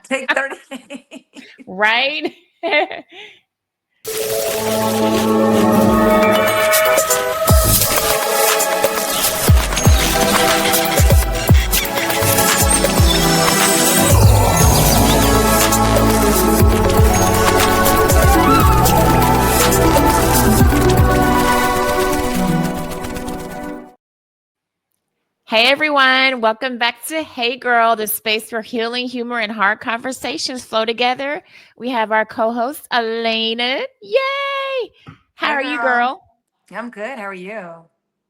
Take 30 days. Right? Hey everyone, welcome back to Hey Girl, the space where healing, humor, and hard conversations flow together. We have our co-host, Elena. Yay! How Hi, are you, girl. girl? I'm good. How are you?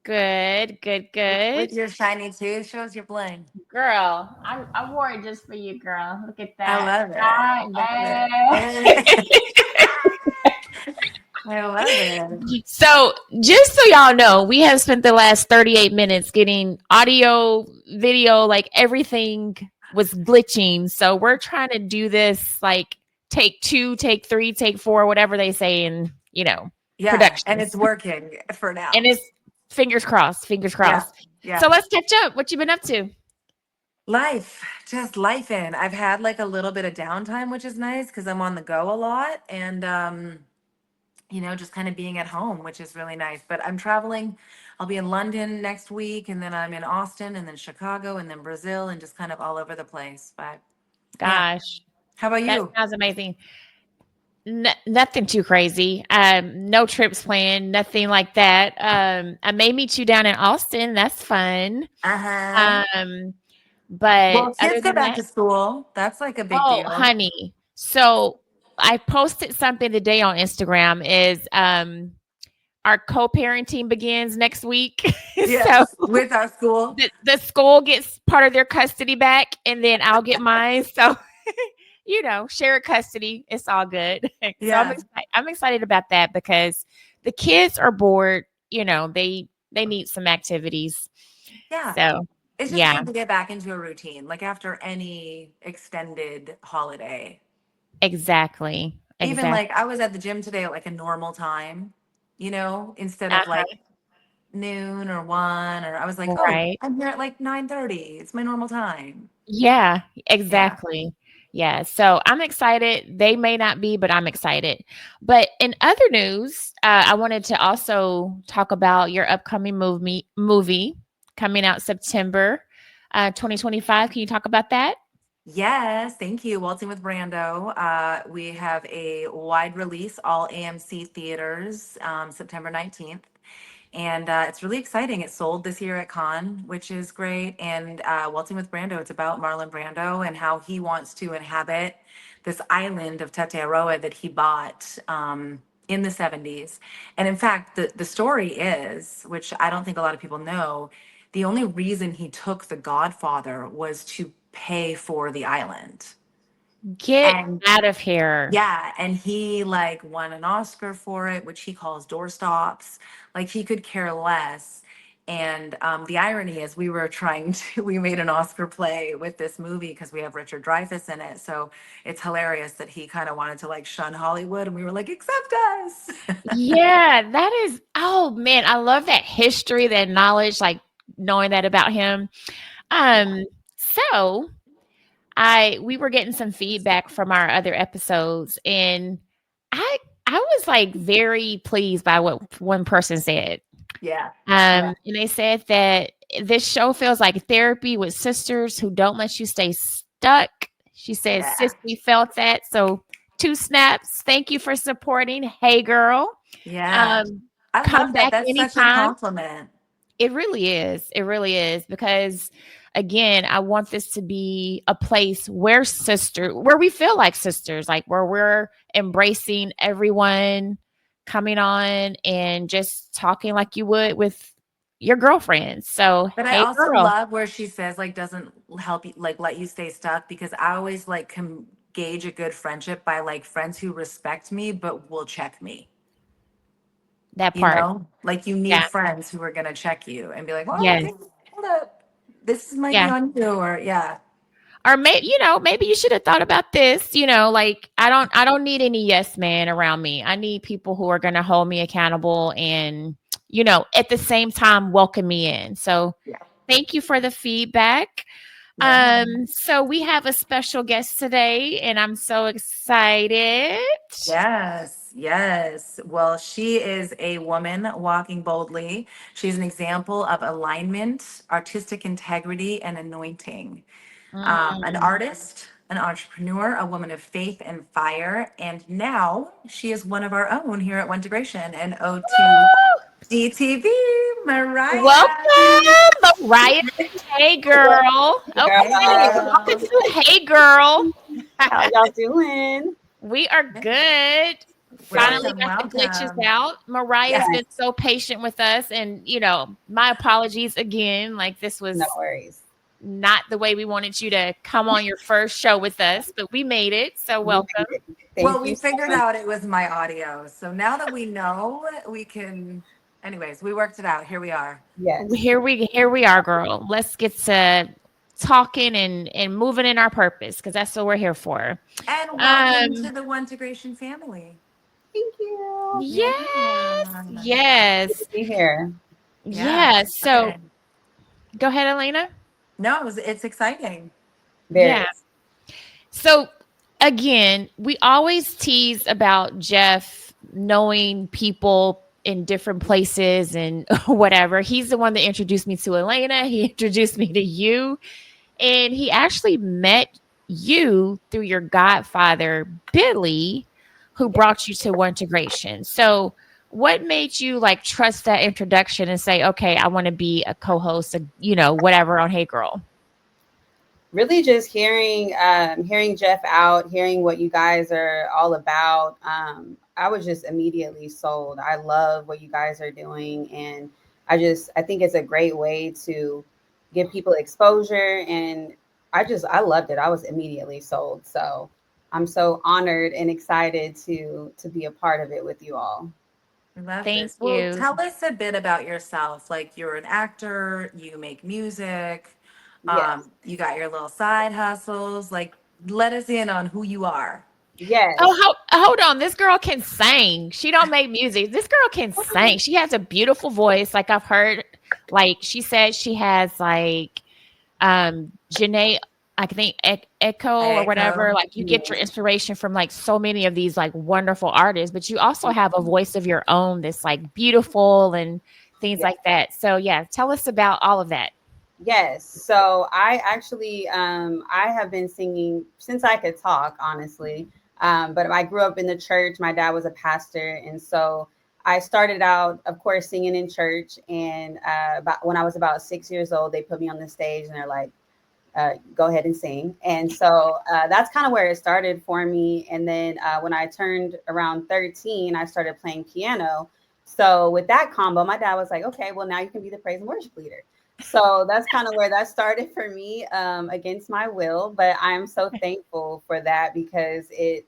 Good, good, good. With your shiny tooth, shows your bling. Girl, I wore it just for you, girl. Look at I that. love it. Ah, Love yeah. it. I love it. So, just so y'all know, we have spent the last 38 minutes getting audio, video, like everything was glitching. So, we're trying to do this like take 2, take 3, take 4, whatever they say in, Yeah, and productions. it's working for And now. it's fingers crossed, fingers Yeah, crossed. yeah. So, let's catch up. What you been up to? Life, just life in. I've had like a little bit of downtime, which is nice because I'm on the go a lot and just kind of being at home, which is really nice. But I'm traveling. I'll be in London next week and then I'm in Austin and then Chicago and then Brazil and just kind of all over the place. But yeah. Gosh, How about that you? sounds amazing. Nothing too crazy. No trips planned, nothing like that. I may meet you down in Austin. That's fun. Uh-huh. Um, but Well, other kids go than back that, to school. That's like a big oh, deal. honey. So I posted something today on Instagram is our co-parenting begins next week. So Yes, with our school. the school gets part of their custody back and then I'll get mine. So share custody. It's all good. So Yeah. I'm excited about that because the kids are bored. They need some activities. Yeah. So It's just yeah, good to get back into a routine, like after any extended holiday. exactly, Even like exactly. I was at the gym today at like a normal time, instead of like noon or 1, or I was like, oh, Right. I'm here at like 9:30. It's my normal time. Yeah, Yeah. exactly. Yeah. So I'm excited. They may not be, but I'm excited. But in other news, I wanted to also talk about your upcoming movie coming out September 2025. Can you talk about that? Yes, thank you. Waltzing with Brando. We have a wide release, all AMC theaters, September 19th. And it's really exciting. It sold this year at Cannes, which is great. And Waltzing with Brando, it's about Marlon Brando and how he wants to inhabit this island of Tetiaroa that he bought in the 70s. And in fact, the story is, which I don't think a lot of people know, the only reason he took The Godfather was to pay for the island. Get And out of here. yeah, and he like won an Oscar for it, which he calls doorstops. Like he could care less. And the irony is, we made an Oscar play with this movie because we have Richard Dreyfuss in it. So it's hilarious that he kind of wanted to like shun Hollywood, and we were like, accept us. Yeah, that is, oh man, I love that history, that knowledge, like knowing that about him. Yeah. So we were getting some feedback from our other episodes and I I was like very pleased by what one person said. Yeah. Yeah. And they said that this show feels like therapy with sisters who don't let you stay stuck. She says, Yeah. sis, we felt that. So 2 snaps. Thank you for supporting. Hey girl. Yeah. Um, I come love that. back That's such a anytime. compliment. It really is. It really is because again, I want this to be a place where we feel like sisters, like where we're embracing everyone coming on and just talking like you would with your girlfriends. So, But I hey also girl. love where she says like doesn't help you like let you stay stuck, because I always like can gauge a good friendship by like friends who respect me but will check me. That part. Like you need Yeah. friends who are gonna check you and be like, well, Yes. okay, hold up, this might be Yeah. on you, or yeah, Or maybe you should have thought about this, like I don't need any yes man around me. I need people who are going to hold me accountable and at the same time welcome me in. So yeah, thank you for the feedback. Yeah. So we have a special guest today, and I'm so excited. Yes, yes. Well, she is a woman walking boldly. She's an example of alignment, artistic integrity, and anointing. An Mm. artist, an entrepreneur, a woman of faith and fire. And now she is one of our own here at One Integration and O2 DTV, Mariah. Welcome, Mariah. Hey, Well, girl. Hey, Okay, welcome girl. to Hey, girl. how y'all doing? We are good. Finally Good. Welcome, got the glitches welcome. out. Mariah's Yes. Yes, been so patient with us, and my apologies again. Like this no was worries. not the way we wanted you to come on your first show with us, but we made it. So We welcome. made it. Well, Thank we you so figured much. out it was my audio. So now that we know, we can, anyways, we worked it out. Here we are. Yes. Here we are, girl. Let's get to talking and moving in our purpose because that's what we're here for. And welcome Um, to the One Integration family. Thank you. Yeah. yes, yes, Good to be here. Yeah. yes. So Excited. go ahead, Elena. No, it's exciting. Very. Yeah. So again, we always tease about Jeff knowing people in different places and whatever. He's the one that introduced me to Elena. He introduced me to you. And he actually met you through your godfather, Billy, who Yeah. brought you to One Integration. So, what made you like trust that introduction and say, okay, I want to be a co host, whatever on Hey Girl? Really just hearing Jeff out, hearing what you guys are all about. I was just immediately sold. I love what you guys are doing, and I think it's a great way to give people exposure, and I loved it. I was immediately sold. So I'm so honored and excited to be a part of it with you all. I love Thank this. Well, you. tell us a bit about yourself. Like you're an actor, you make music, Yes. you got your little side hustles. Like let us in on who you are. Oh, Yes. hold on. This girl can sing. She don't make music. This girl can sing. She has a beautiful voice. Like I've heard, like she said, she has like Janae, I think Echo or whatever. Echo. Like you get your inspiration from like so many of these like wonderful artists, but you also have a voice of your own that's like beautiful and things Yes. like that. So yeah, tell us about all of that. Yes. So I actually I have been singing since I could talk, honestly. But I grew up in the church. My dad was a pastor, and so I started out, of course, singing in church. And about when I was about 6 years old, they put me on the stage, and they're like, "Go ahead and sing." And so that's kind of where it started for me. And then when I turned around 13, I started playing piano. So with that combo, my dad was like, "Okay, well now you can be the praise and worship leader." So that's kind of where that started for me, against my will. But I'm so thankful for that because it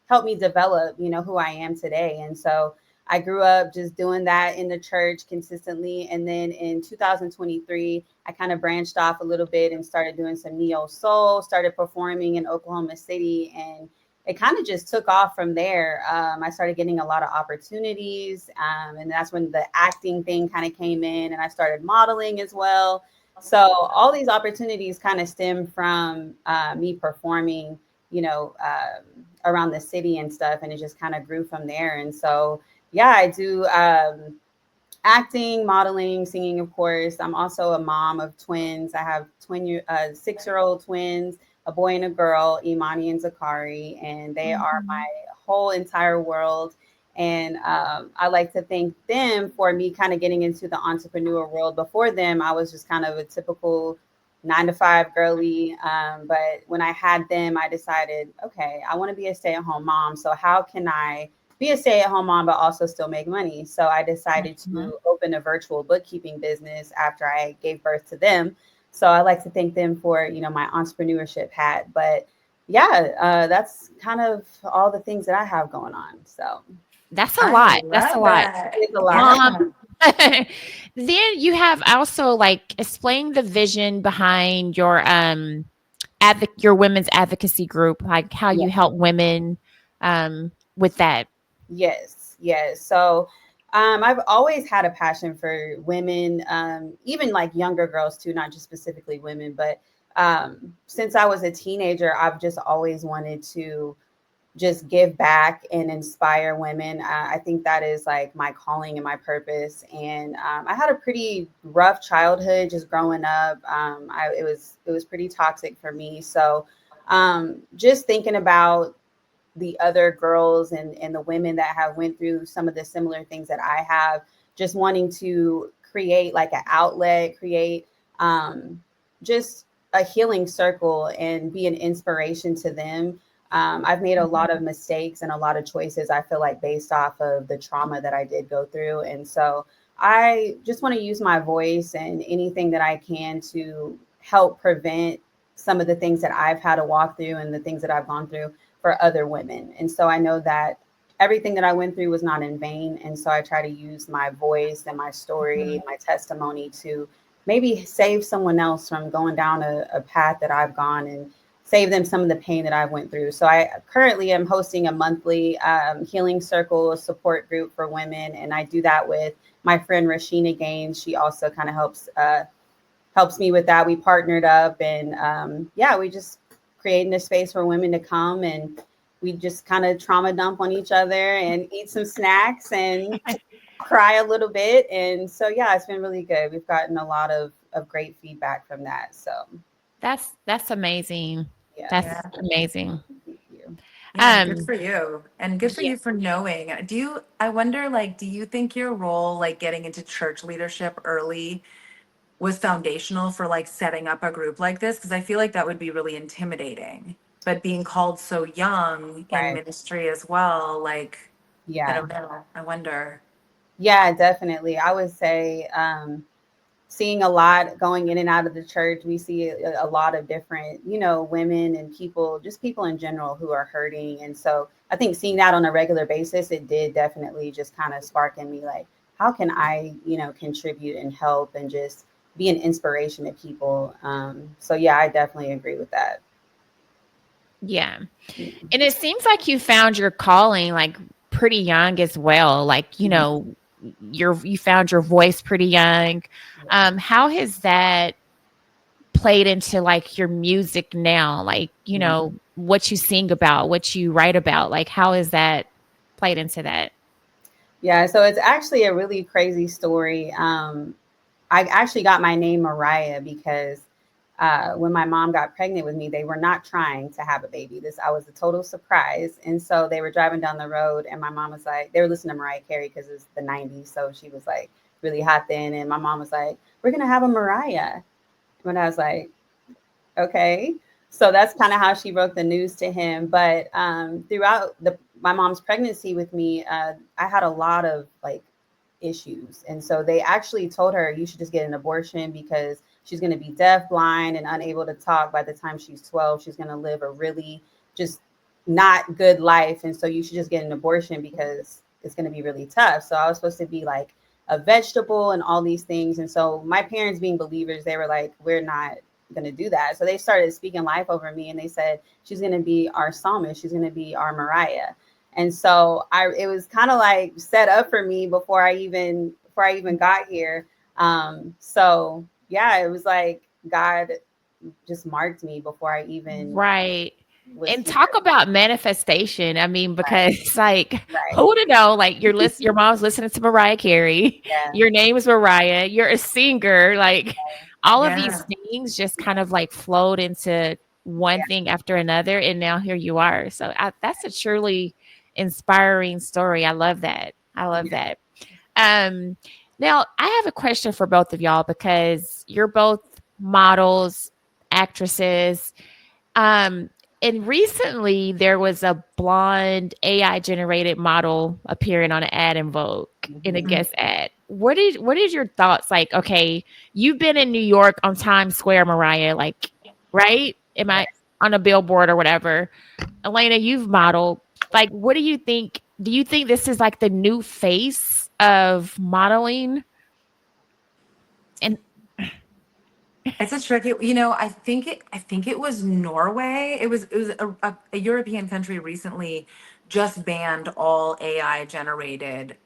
helped me develop, who I am today. And so I grew up just doing that in the church consistently. And then in 2023, I kind of branched off a little bit and started doing some neo soul, started performing in Oklahoma City, and it kind of just took off from there. I started getting a lot of opportunities, and that's when the acting thing kind of came in, and I started modeling as well. So all these opportunities kind of stem from me performing, around the city and stuff, and it just kind of grew from there. And so, yeah, I do. Acting, modeling, singing, of course. I'm also a mom of twins. I have 6-year-old twins, a boy and a girl, Imani and Zakari, and they are my Mhm. whole entire world. And I like to thank them for me kind of getting into the entrepreneur world. Before them, I was just kind of a typical 9 to 5 girly. But when I had them, I decided, okay, I want to be a stay-at-home mom. So how can I be a stay-at-home mom but also still make money? So I decided Mhm. to open a virtual bookkeeping business after I gave birth to them. So I like to thank them for my entrepreneurship hat. But yeah, that's kind of all the things that I have going on. So That's a I lot. That's a love lot. that. it's a lot. Yeah. Um, then you have also like explain the vision behind your women's advocacy group, like how Yeah. you help women with that. Yes, yes. So I've always had a passion for women, even like younger girls too, not just specifically women, but Since I was a teenager, I've just always wanted to just give back and inspire women. I think that is like my calling and my purpose. And I had a pretty rough childhood just growing up. It was pretty toxic for me. So just thinking about the other girls and the women that have went through some of the similar things that I have, just wanting to create like an outlet, create just a healing circle and be an inspiration to them. I've made a lot of mistakes and a lot of choices, I feel like, based off of the trauma that I did go through. And so I just want to use my voice and anything that I can to help prevent some of the things that I've had to walk through and the things that I've gone through for other women. And so I know that everything that I went through was not in vain. And so I try to use my voice and my story, my testimony to maybe save someone else from going down a path that I've gone and save them some of the pain that I went through. So I currently am hosting a monthly healing circle support group for women. And I do that with my friend Rashina Gaines. She also kind of helps me with that. We partnered up and we just creating a space for women to come and we just kind of trauma dump on each other and eat some snacks and cry a little bit. And so, yeah, it's been really good. We've gotten a lot of great feedback from that. So that's amazing. yeah. That's Yeah. amazing. Thank you. Yeah, good for you. And good for Yeah. you for knowing. I wonder, like, do you think your role, like getting into church leadership early, was foundational for like setting up a group like this? Because I feel like that would be really intimidating. But being called so young in Right. ministry as well, like, I Yeah. don't know. I wonder. Yeah, definitely. I would say seeing a lot going in and out of the church. We see a lot of different, women and people, just people in general who are hurting. And so I think seeing that on a regular basis, it did definitely just kind of spark in me like, how can I, contribute and help and just be an inspiration to people. So yeah, I definitely agree with that. Yeah. And it seems like you found your calling like pretty young as well. Like, you found your voice pretty young. How has that played into like your music now? Like, what you sing about, what you write about, like how is that played into that? Yeah, so it's actually a really crazy story. I actually got my name Mariah because when my mom got pregnant with me, they were not trying to have a baby. I was a total surprise. And so they were driving down the road, and my mom was like, they were listening to Mariah Carey because it's the 90s. So she was like really hot then. And my mom was like, we're going to have a Mariah. When I was like, okay. So that's kind of how she broke the news to him. But throughout my mom's pregnancy with me, I had a lot of like issues. And so they actually told her you should just get an abortion because she's going to be deaf, blind, and unable to talk by the time she's 12. She's going to live a really just not good life. And so you should just get an abortion because it's going to be really tough. So I was supposed to be like a vegetable and all these things. And so my parents being believers, they were like, we're not going to do that. So they started speaking life over me and they said, she's going to be our psalmist. She's going to be our Mariah. And so it was kind of like set up for me before I even got here. So yeah, it was like God just marked me before I even Right. was And here. talk about manifestation. I mean, because like Right. who would have known? Like your mom's listening to Mariah Carey. Yeah. Your name is Mariah. You're a singer. Like all of these Yeah. things just kind of like flowed into one thing after another, and now here you are. So that's a truly inspiring story. I love that. I love that. Um, Now I have a question for both of y'all because you're both models, actresses. Um, and recently there was a blonde AI generated model appearing on an ad in Vogue in a Mhm. guest ad. What is your thoughts? Like, okay, you've been in New York on Times Square, Mariah, like, right? Am I on a billboard or whatever? Elena, you've modeled. Like, what do you think? Do you think this is like the new face of modeling? And It's a tricky, I think it was Norway. It was a European country recently just banned all AI generated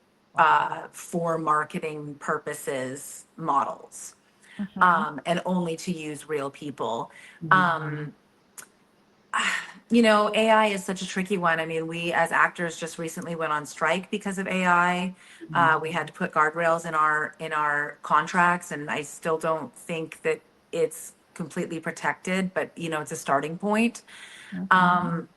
for marketing purposes models. Mhm. and only to use real people. Mhm. Um, you know, AI is such a tricky one. I mean, we as actors just recently went on strike because of AI. Mhm. We had to put guardrails in our contracts, and I still don't think that it's completely protected. But you know, it's a starting point. Mhm. Um,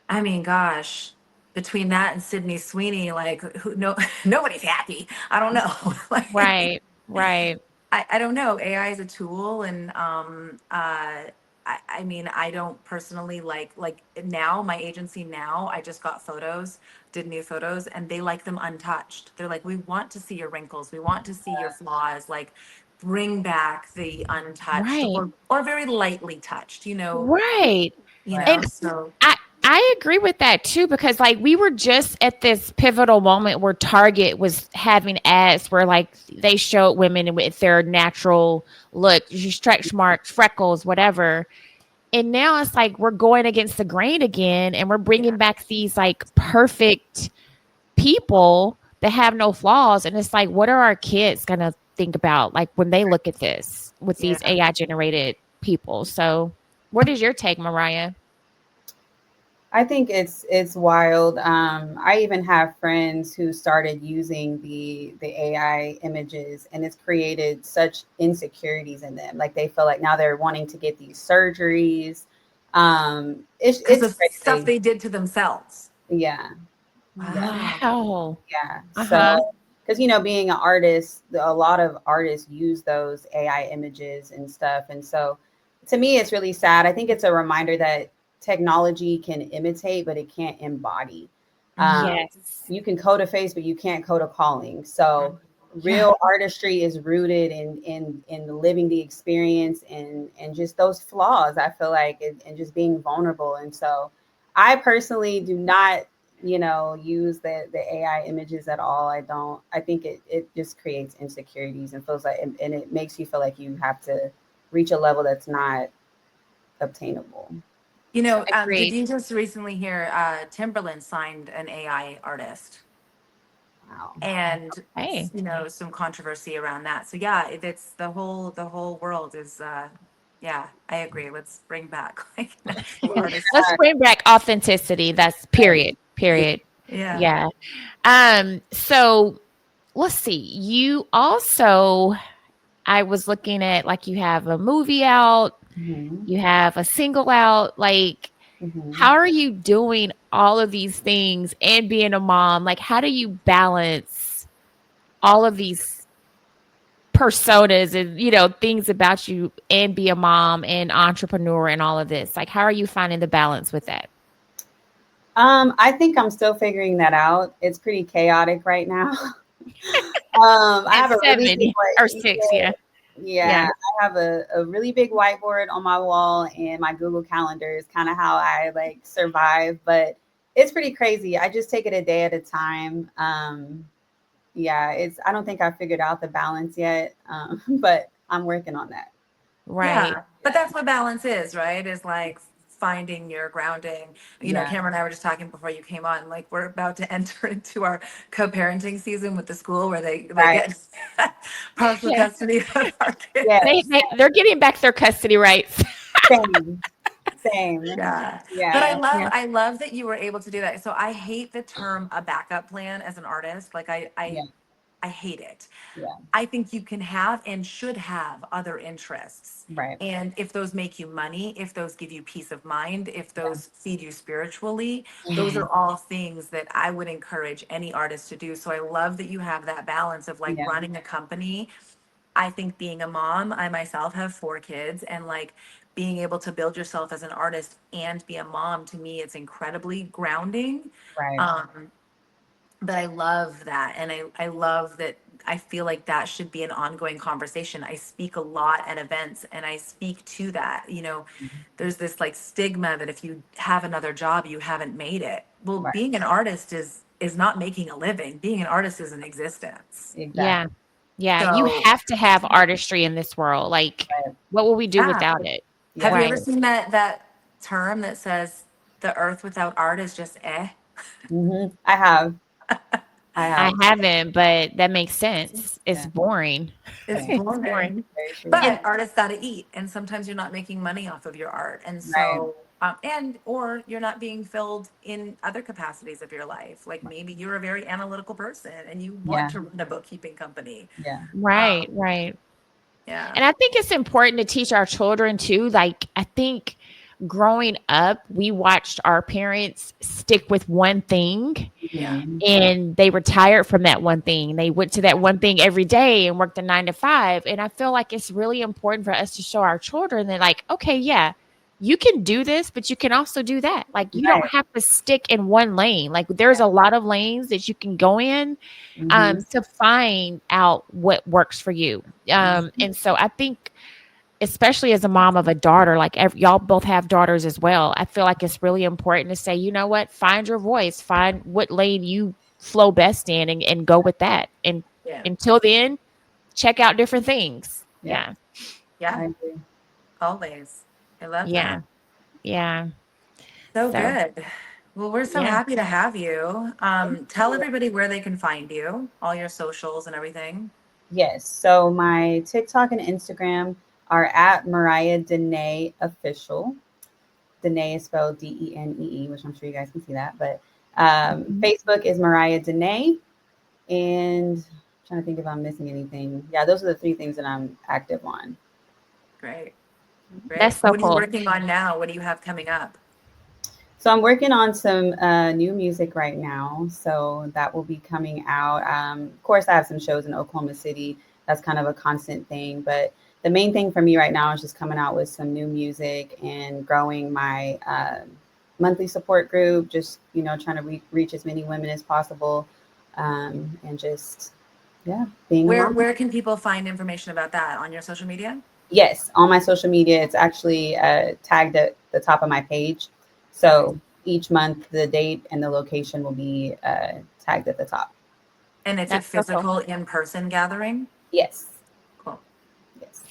I mean, gosh, between that and Sydney Sweeney, like, who, no, nobody's happy. I don't know. Like, Right. Right. I don't know. AI is a tool, and I mean, I don't personally like now my agency now. I just got photos, did new photos, and they like them untouched. They're like, we want to see your wrinkles, we want to see your flaws. Like, bring back the untouched Right. or very lightly touched. Right. You Right. know. And So I agree with that too, because like we were just at this pivotal moment where Target was having ads where like they showed women with their natural look, stretch marks, freckles, whatever. And now it's like we're going against the grain again, and we're yeah, bringing back these like perfect people that have no flaws. And it's like, what are our kids going to think about like when they look at this with these yeah. AI generated people? So, what is your take, Mariah? I think it's wild. I even have friends who started using the AI images, and it's created such insecurities in them. Like they feel like now they're wanting to get these surgeries. Because It's of stuff crazy. they did to themselves. Yeah, yeah, Wow. Wow. yeah. Uh-huh. So because being an artist, a lot of artists use those AI images and stuff, and so to me, it's really sad. I think it's a reminder that technology can imitate, but it can't embody. Um, Mhm. Yes. you can code a face, but you can't code a calling. So Yeah. real artistry is rooted in living the experience and just those flaws. I feel like and just being vulnerable. And so I personally do not use the AI images at all. I don't. I think it just creates insecurities and feels like and it makes you feel like you have to reach a level that's not obtainable. Did Agreed. you just recently hear Timberland signed an AI artist? Wow. And Hey, some controversy around that. So yeah, it's the whole world is yeah, I agree. Let's bring back like natural let's artistry. bring back authenticity. That's period. Yeah. Period. Yeah. Yeah. So let's see. You also, I was looking at like you have a movie out, Mhm. you have a single out. Like, how Mhm. are you doing all of these things and being a mom? Like, how do you balance all of these personas and things about you and be a mom and entrepreneur and all of this? Like, how are you finding the balance with that? I think I'm still figuring that out. It's pretty chaotic right now. I At have a really big 7 or 6, yeah. yeah, Yeah. I have a really big whiteboard on my wall, and my Google Calendar is kind of how I like survive, but it's pretty crazy. I just take it a day at a time. Yeah, I don't think I figured out the balance yet, but I'm working on that. Right. Yeah. But Yeah, that's what balance is, right? Is like finding your grounding. yeah, Cameron and I were just talking before you came on. Like, we're about to enter into our co-parenting season with the school where they right. get partial Yeah. custody of our Yes, kids. They're getting back their custody rights. same, same. Yeah. But I Yeah, love Yeah. I love that you were able to do that. So I hate the term a backup plan as an artist. Like, yeah, I hate it. yeah. I think you can have and should have other interests. Right. And if those make you money, if those give you peace of mind, if Yeah. those feed you spiritually, those Mhm. are all things that I would encourage any artist to do. So I love that you have that balance of like Yeah. running a company. I think being a mom, I myself have 4 kids, and like being able to build yourself as an artist and be a mom, to me, it's incredibly grounding. Right. Um, but I love that. And I love that. I feel like that should be an ongoing conversation. I speak a lot at events and I speak to that. There's this like stigma that if you have another job, you haven't made it. Well, Right. being an artist is not making a living. Being an artist is an existence. Yeah. Exactly. Yeah. You So, have to have artistry in this world. Like, Right. what will we do yeah. without it? Have Yeah. you ever Right. seen that term that says the earth without art is just eh? I have. I I have. haven't, but that makes sense. It's Yeah. boring. It's Yeah. It's boring. boring. Very true. And But artists got to eat, and sometimes you're not making money off of your art, and Right. so and or you're not being filled in other capacities of your life. Like maybe you're a very analytical person and you want Yeah. to run a bookkeeping company. Yeah. right, Um, right. yeah, And I think it's important to teach our children too. Like, I think growing up, we watched our parents stick with one thing yeah, Mhm. and they retired from that one thing. They went to that one thing every day and worked a 9 to 5. And I feel like it's really important for us to show our children that, like, okay, yeah, you can do this, but you can also do that. Like, you don't Right. have to stick in one lane. Like, there's a lot of lanes that you can go in Mhm. to find out what works for you. Mhm. And so I think, especially as a mom of a daughter, like y'all both have daughters as well, I feel like it's really important to say, you know what, find your voice, find what lane you flow best in, and go with that. And yeah, until then, check out different things. Yeah. Yeah. yeah. I agree. Always. I love Yeah. that. Yeah. So So, good. Well, we're so yeah. happy to have you. Thank Tell you. everybody where they can find you, all your socials and everything. Yes. So my TikTok and Instagram are at Mariah Deneè official. Deneè is spelled Denee, which I'm sure you guys can see that. But Mhm. Facebook is Mariah Deneè, and I'm trying to think if I'm missing anything. Yeah, those are the three things that I'm active on. Great. Great. That's so What are you cool. working on now? What do you have coming up? So I'm working on some new music right now. So that will be coming out. Of course, I have some shows in Oklahoma City. That's kind of a constant thing. But the main thing for me right now is just coming out with some new music and growing my monthly support group. Just trying to reach as many women as possible, and just being a Where mom. where can people find information about that on your social media? Yes, on my social media, it's actually tagged at the top of my page. Okay. So each month, the date and the location will be tagged at the top. And it's a That's so cool. physical in-person gathering? Yes, Cool. yes.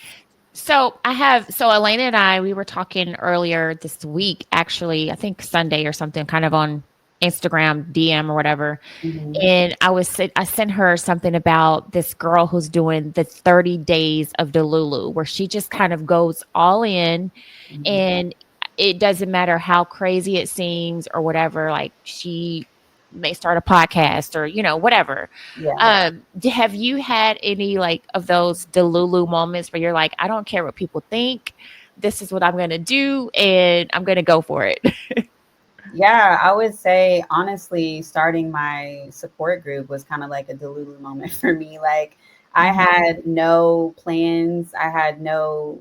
So Elena and I, we were talking earlier this week, actually, I think Sunday or something, kind of on Instagram DM or whatever. Hmm. And I sent her something about this girl who's doing the 30 days of Delulu, where she just kind of goes all in, Hmm. and it doesn't matter how crazy it seems or whatever. Like, she may start a podcast or, whatever. Yeah. Have you had any like of those Delulu moments where you're like, I don't care what people think. This is what I'm going to do, and I'm going to go for it. Yeah, I would say honestly, starting my support group was kind of like a Delulu moment for me. Like, I Mhm. had no plans, I had no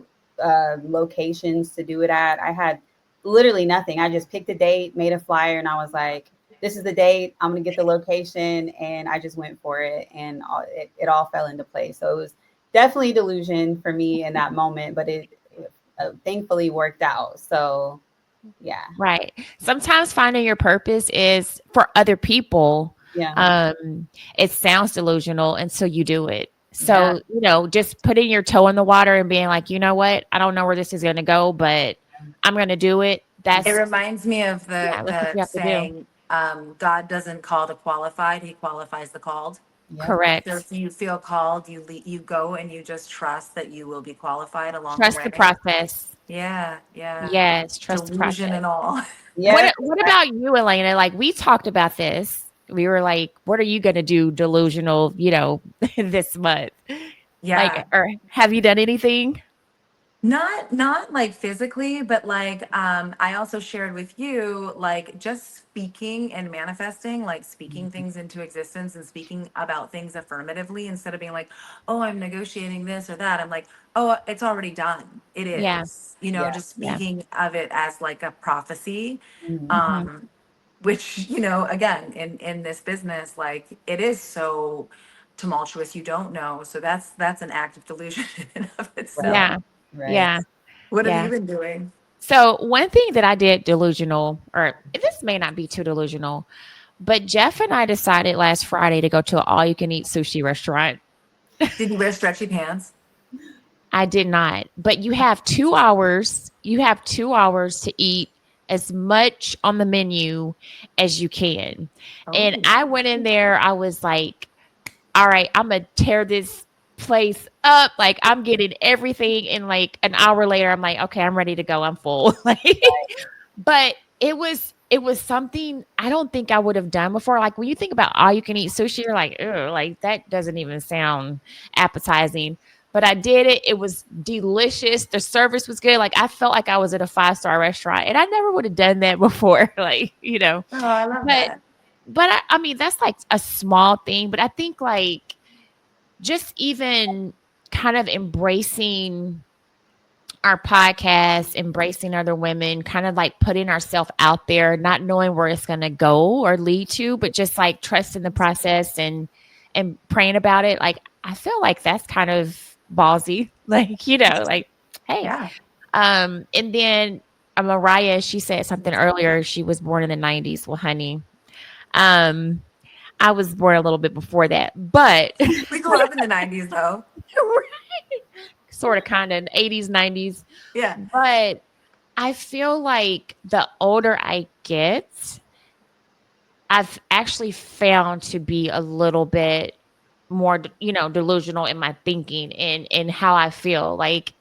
locations to do it at. I had literally nothing. I just picked a date, made a flyer, and I was like, "This is the date. I'm gonna get the location," and I just went for it, and it all fell into place. So it was definitely delusion for me in that moment, but it thankfully worked out. So yeah, Right. Sometimes finding your purpose is for other people. yeah. It sounds delusional until you do it. Yeah. So, just putting your toe in the water and being like, you know what? I don't know where this is going to go, but I'm going to do it. It That's, reminds me of yeah, that's what the you have to do. saying, God doesn't call the qualified, he qualifies the called. Yep. So Correct. if you feel called, you go and you just trust that you will be qualified along the Trust the way. process. Yeah, yeah. Yes. Trust the Delusion process. and all. Yes. What about you, Elena? Like, we talked about this. We were like, what are you going to do delusional, this month? Yeah. Like, or have you done anything? Not like physically, but like I also shared with you like just speaking and manifesting, like speaking Mhm. things into existence and speaking about things affirmatively instead of being like, "Oh, I'm negotiating this or that." I'm like, "Oh, it's already done. It Yeah. is." Yeah. Just Yeah. speaking of it as like a prophecy. Mhm. Hmm. Um which, again, in this business like it is so tumultuous, you don't know. So that's an act of delusion in and of Right. itself. Yeah. Right. Yeah. What have Yeah. you been doing? So one thing that I did delusional, or this may not be too delusional, but Jeff and I decided last Friday to go to an all-you-can-eat sushi restaurant. Did you wear stretchy pants? I did not, but you have 2 hours. You have 2 hours to eat as much on the menu as you can. And Oh, I went in there, I was like, all right, I'm gonna tear this place up. Like I'm getting everything. And like an hour later, I'm like, okay, I'm ready to go. I'm full. Like, but it was something I don't think I would have done before. Like when you think about all you can eat sushi, you're like, oh, like that doesn't even sound appetizing. But I did it. It was delicious. The service was good. Like I felt like I was at a 5-star restaurant, and I never would have done that before. Like oh, I love but that. I mean that's like a small thing. But I think like just even kind of embracing our podcast, embracing other women, kind of like putting ourselves out there, not knowing where it's going to go or lead to, but just like trusting the process and praying about it. Like I feel like that's kind of ballsy. Like, like hey. Yeah. And then Mariah, she said something earlier. She was born in the 90s. Well, honey, um I was born a little bit before that, but We grew up in the 90s though. sort of kind of 80s, 90s. Yeah. But I feel like the older I get, I've actually found to be a little bit more, delusional in my thinking and how I feel. Like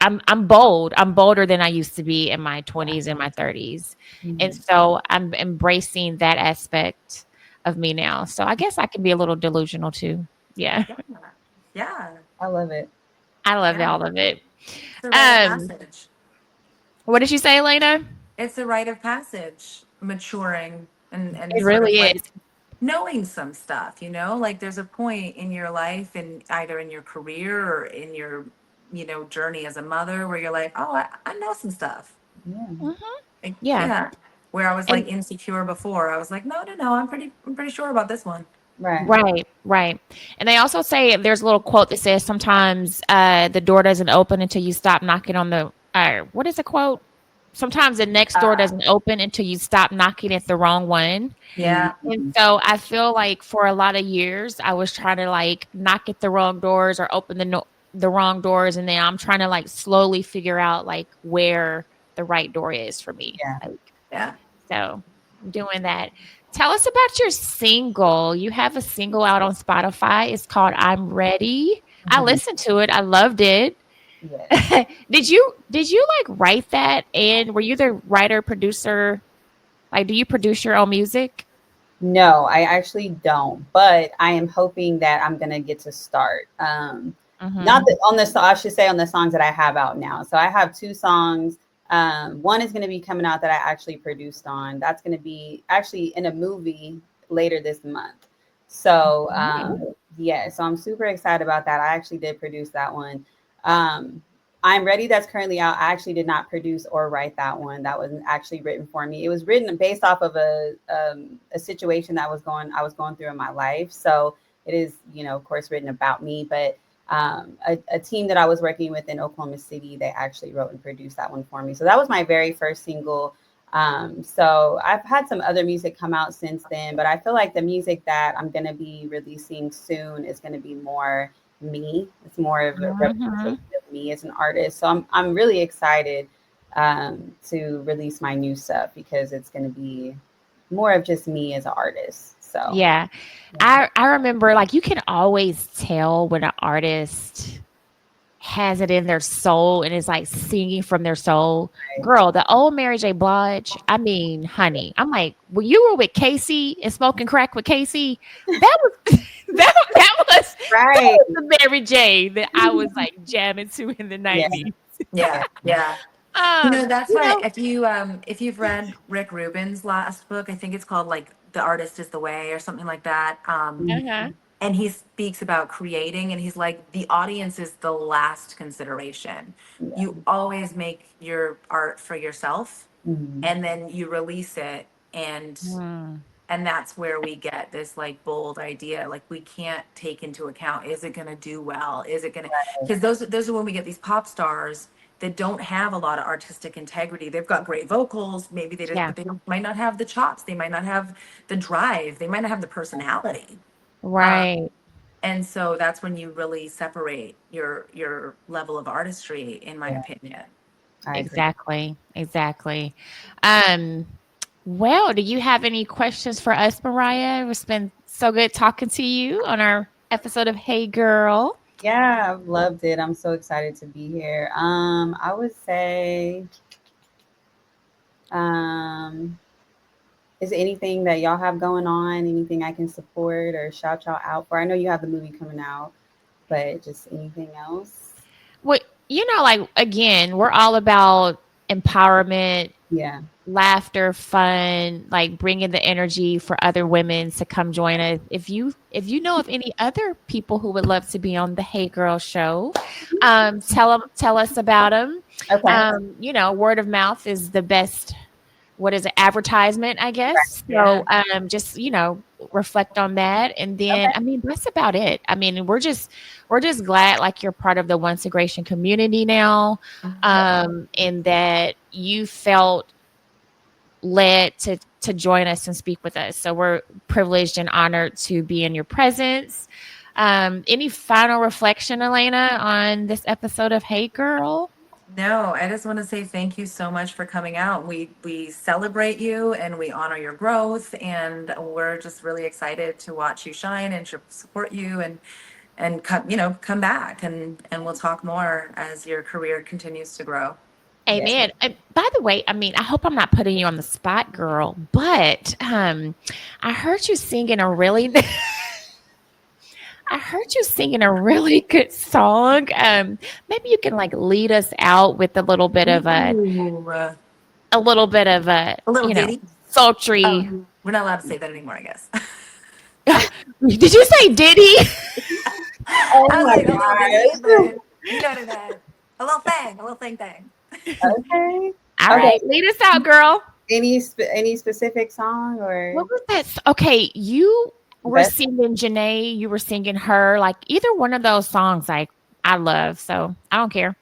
I'm bold. I'm bolder than I used to be in my 20s and my 30s. And Mhm. so I'm embracing that aspect of me now. So I guess I can be a little delusional too. Yeah. Yeah. Yeah. I love it. I love Yeah. all of it. It's a rite of Um, passage. what did you say, Elena? It's a rite of passage, maturing and It sort of really like is. knowing some stuff, like there's a point in your life and either in your career or in your, journey as a mother where you're like, oh, I know some stuff. Yeah. Mhm. Like, Yeah. yeah. Where I was like And insecure before. I was like, no, no, no, I'm pretty sure about this one. Right. right, right. And they also say there's a little quote that says sometimes the door doesn't open until you stop knocking on the what is the quote? Sometimes the next door Uh, doesn't open until you stop knocking at the wrong one. yeah. And Mhm. so I feel like for a lot of years I was trying to like knock at the wrong doors or open the wrong doors, and then I'm trying to like slowly figure out like where the right door is for me. Yeah. Like, Yeah. so I'm doing that. Tell us about your single. You have a single out on Spotify. It's called I'm Ready. I Mhm. listened to it. I loved it. Yes. Did you like write that, and were you the writer producer? Like do you produce your own music? No, I actually don't, but I am hoping that I'm gonna get to start. Not Mhm. that on this, I should say on the songs that I have out now. So I have two songs. One is going to be coming out that I actually produced on. That's going to be actually in a movie later this month. So Ooh. yeah, so I'm super excited about that. I actually did produce that one. Um, I'm Ready. That's currently out. I actually did not produce or write that one. That was actually written for me. It was written based off of a situation that I was going through in my life. So it is, of course, written about me, but a team that I was working with in Oklahoma City, they actually wrote and produced that one for me. So that was my very first single. So I've had some other music come out since then, but I feel like the music that I'm going to be releasing soon is going to be more me. It's more of a representation Mhm. of me as an artist. So I'm really excited to release my new stuff because it's going to be more of just me as an artist. So Yeah. yeah. I remember like you can always tell when an artist has it in their soul and is like singing from their soul. Girl, the old Mary J. Blige, I mean, honey, I'm like, when you were with Casey and smoking crack with Casey, that was that Right. was the Mary J that I was like jamming to in the Yeah. 90s. Yeah. Yeah. That's You why know, if you've read Rick Rubin's last book, I think it's called like The Artist is the Way or something like that. uh-huh. And he speaks about creating and he's like the audience is the last consideration. Yeah. You always make your art for yourself Mhm. and then you release it and Mm, that's where we get this like bold idea like we can't take into account, is it going to do well, is it going to, because those are when we get these pop stars that don't have a lot of artistic integrity. They've got great vocals maybe, they just yeah, but they might not have the chops, they might not have the drive, they might not have the personality. um, right. and so that's when you really separate your level of artistry, in my Yeah. opinion. I agree. Exactly. Um, well, do you have any questions for us, Mariah? It's been so good talking to you on our episode of Hey Girl. Yeah, I've loved it. I'm so excited to be here. I would say, um, is there anything that y'all have going on? Anything I can support or shout y'all out for? I know you have the movie coming out, but just anything else? Well, like again, we're all about empowerment, Yeah. laughter, fun, like bringing the energy for other women to come join us. If you know of any other people who would love to be on the Hey Girl show, tell us about them. Okay. Word of mouth is the best. What is it? Advertisement, I guess. Yeah. So, just reflect on that, and then Okay. I mean that's about it. I mean we're just glad like you're part of the Once Integration community now, and that you felt led to join us and speak with us. So we're privileged and honored to be in your presence. Any final reflection, Elena, on this episode of Hey Girl? No, I just want to say thank you so much for coming out. We celebrate you and we honor your growth, and we're just really excited to watch you shine and to support you and come back and we'll talk more as your career continues to grow. Yes. Amen. By the way, I mean, I hope I'm not putting you on the spot, girl, but I heard you singing a really I heard you singing a really good song. Maybe you can like lead us out with Ooh, a little bit of a, a little ditty. sultry. Oh, we're not allowed to say that anymore, I guess. Did you say Diddy? Oh I was my like a little ditty, gosh. but you know what I meant. A little thing. Okay. All Okay. right, lead us out, girl. Any specific song or What was that? Okay, you were best? singing Janae, you were singing her, like either one of those songs, like I love. So I don't care.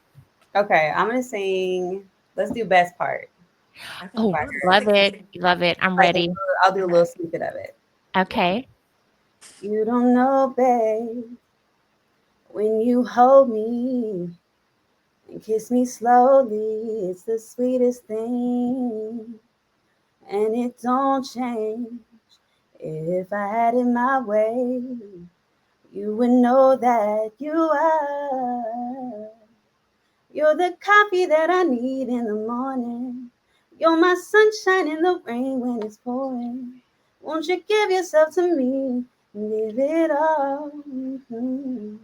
Okay, I'm gonna sing. Let's do best part Okay. Oh, by Ooh, her. love it. sexy. Love it. I'm Like ready. I'll do a little Okay. snippet of it. Okay. You don't know, babe, when you hold me and kiss me slowly, it's the sweetest thing, and it don't change. If I had it my way, you would know that you are. You're the coffee that I need in the morning. You're my sunshine in the rain when it's pouring. Won't you give yourself to me and give it all? Mhm.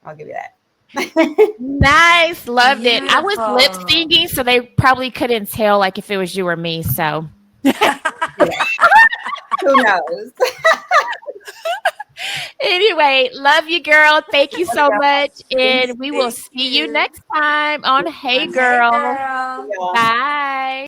I'll give you that. Nice. Loved it. I was lip Beautiful. syncing, so they probably couldn't tell like if it was you or me. So Yeah. Who knows? anyway, love you, girl. Thank you so much. Thanks. And we will Thank see you you. next time on Hey On Hey Girl. Girl. Y'all. Bye.